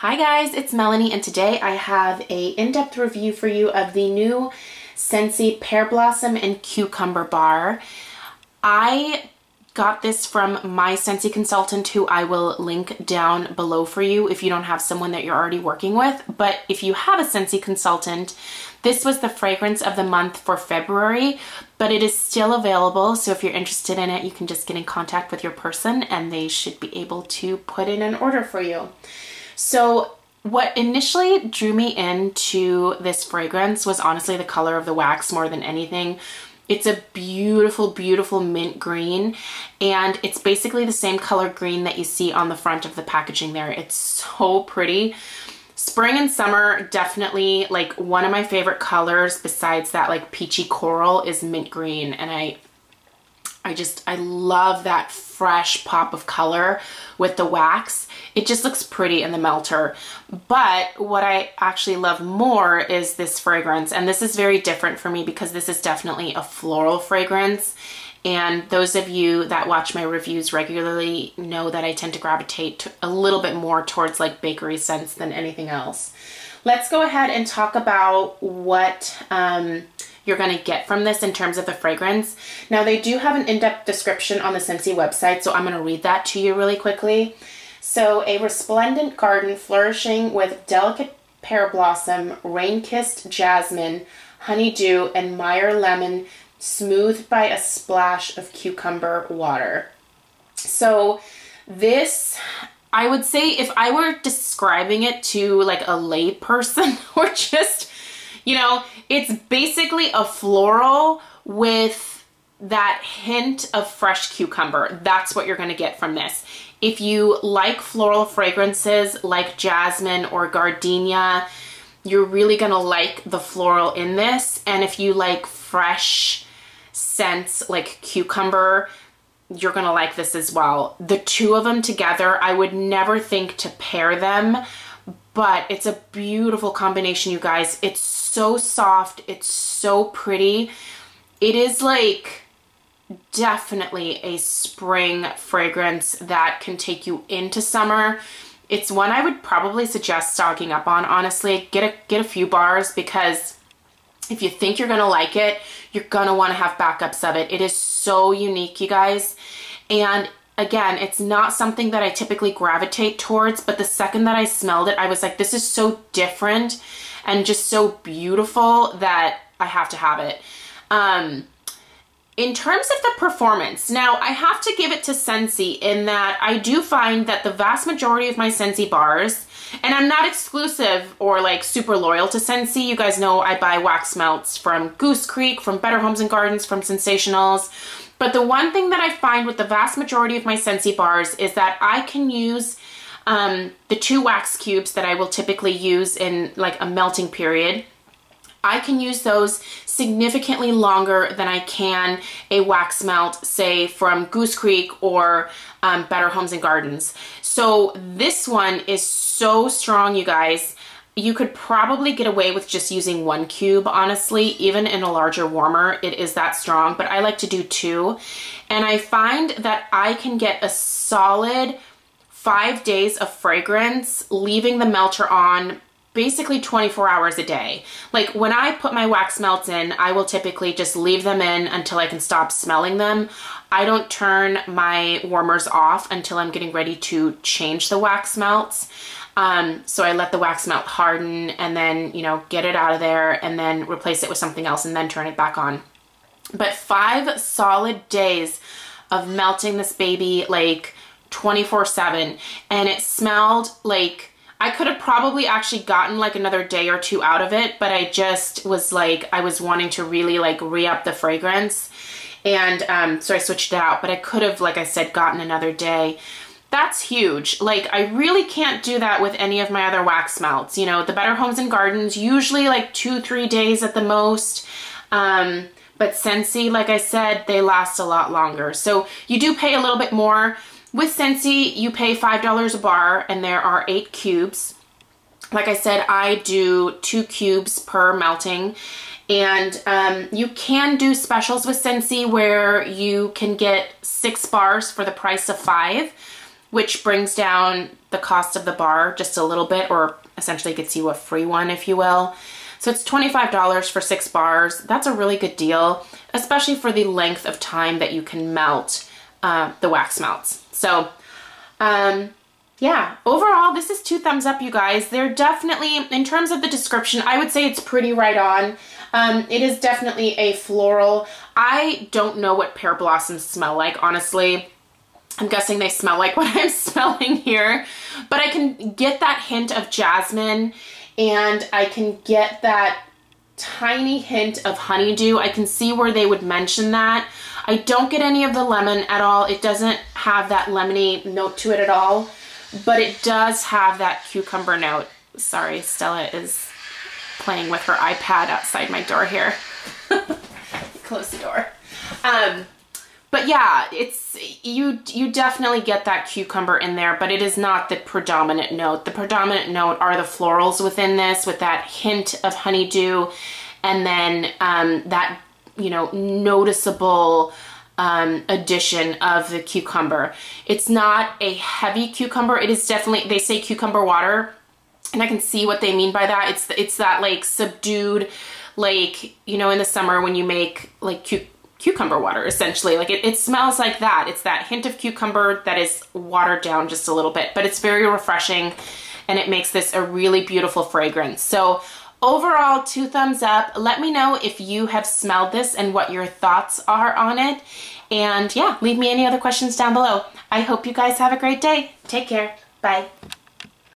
Hi guys, it's Melanie, and today I have a in-depth review for you of the new Scentsy Pear Blossom and Cucumber Bar. I got this from my Scentsy consultant, who I will link down below for you if you don't have someone that you're already working with. But if you have a Scentsy consultant, this was the fragrance of the month for February, but it is still available. So if you're interested in it, you can just get in contact with your person and they should be able to put in an order for you. So what initially drew me into this fragrance was honestly the color of the wax more than anything. It's a beautiful, beautiful mint green, and it's basically the same color green that you see on the front of the packaging there. It's so pretty. Spring and summer, definitely like one of my favorite colors besides that like peachy coral is mint green, and I love that fresh pop of color with the wax. It just looks pretty in the melter. But what I actually love more is this fragrance, and this is very different for me because this is definitely a floral fragrance. And those of you that watch my reviews regularly know that I tend to gravitate a little bit more towards like bakery scents than anything else. Let's go ahead and talk about what you're going to get from this in terms of the fragrance. Now, they do have an in-depth description on the Scentsy website, so I'm going to read that to you really quickly. So, a resplendent garden flourishing with delicate pear blossom, rain-kissed jasmine, honeydew, and Meyer lemon, smoothed by a splash of cucumber water. So this, I would say, if I were describing it to like a lay person or just, you know, it's basically a floral with that hint of fresh cucumber. That's what you're going to get from this. If you like floral fragrances like jasmine or gardenia, you're really going to like the floral in this. And if you like fresh scents like cucumber, you're going to like this as well. The two of them together, I would never think to pair them, but it's a beautiful combination, you guys. It's so soft. It's so pretty. It is like definitely a spring fragrance that can take you into summer. It's one I would probably suggest stocking up on, honestly. Get a few bars, because if you think you're gonna like it, you're gonna wanna have backups of it. It is so unique, you guys. And again, it's not something that I typically gravitate towards, but the second that I smelled it, I was like, this is so different and just so beautiful that I have to have it. In terms of the performance, now I have to give it to Scentsy in that I do find that the vast majority of my Scentsy bars, and I'm not exclusive or like super loyal to Scentsy. You guys know I buy wax melts from Goose Creek, from Better Homes and Gardens, from Sensationals. But the one thing that I find with the vast majority of my Scentsy bars is that I can use the 2 wax cubes that I will typically use in like a melting period. I can use those significantly longer than I can a wax melt, say from Goose Creek or Better Homes and Gardens. So this one is so strong, you guys. You could probably get away with just using 1 cube, honestly. Even in a larger warmer, it is that strong, but I like to do 2. And I find that I can get a solid 5 days of fragrance, leaving the melter on basically 24 hours a day. Like when I put my wax melts in, I will typically just leave them in until I can stop smelling them. I don't turn my warmers off until I'm getting ready to change the wax melts. So I let the wax melt harden and then, you know, get it out of there and then replace it with something else and then turn it back on. But 5 solid days of melting this baby like 24/7, and it smelled like I could have probably actually gotten like another day or 2 out of it, but I just was like, I was wanting to really like re-up the fragrance. And so I switched it out, but I could have, like I said, gotten another day. That's huge. Like I really can't do that with any of my other wax melts. You know, the Better Homes and Gardens, usually like 2-3 days at the most. But Scentsy, like I said, they last a lot longer. So you do pay a little bit more. With Scentsy, you pay $5 a bar, and there are 8 cubes. Like I said, I do 2 cubes per melting, and you can do specials with Scentsy where you can get 6 bars for the price of 5. which brings down the cost of the bar just a little bit, or essentially gets you a free one, if you will. So it's $25 for 6 bars. That's a really good deal, especially for the length of time that you can melt the wax melts. So yeah, overall, this is 2 thumbs up, you guys. They're definitely, in terms of the description, I would say it's pretty right on. It is definitely a floral. I don't know what pear blossoms smell like, honestly. I'm guessing they smell like what I'm smelling here, but I can get that hint of jasmine, and I can get that tiny hint of honeydew. I can see where they would mention that. I don't get any of the lemon at all. It doesn't have that lemony note to it at all, but it does have that cucumber note. Sorry, Stella is playing with her iPad outside my door here. Close the door. But yeah, it's you definitely get that cucumber in there, but it is not the predominant note. The predominant note are the florals within this, with that hint of honeydew, and then that, you know, noticeable addition of the cucumber. It's not a heavy cucumber. It is definitely, they say cucumber water, and I can see what they mean by that. It's that like subdued, like, you know, in the summer when you make like cucumber water, essentially. Like it smells like that. It's that hint of cucumber that is watered down just a little bit, but it's very refreshing, and it makes this a really beautiful fragrance. So overall, 2 thumbs up. Let me know if you have smelled this and what your thoughts are on it. And yeah, leave me any other questions down below. I hope you guys have a great day. Take care. Bye.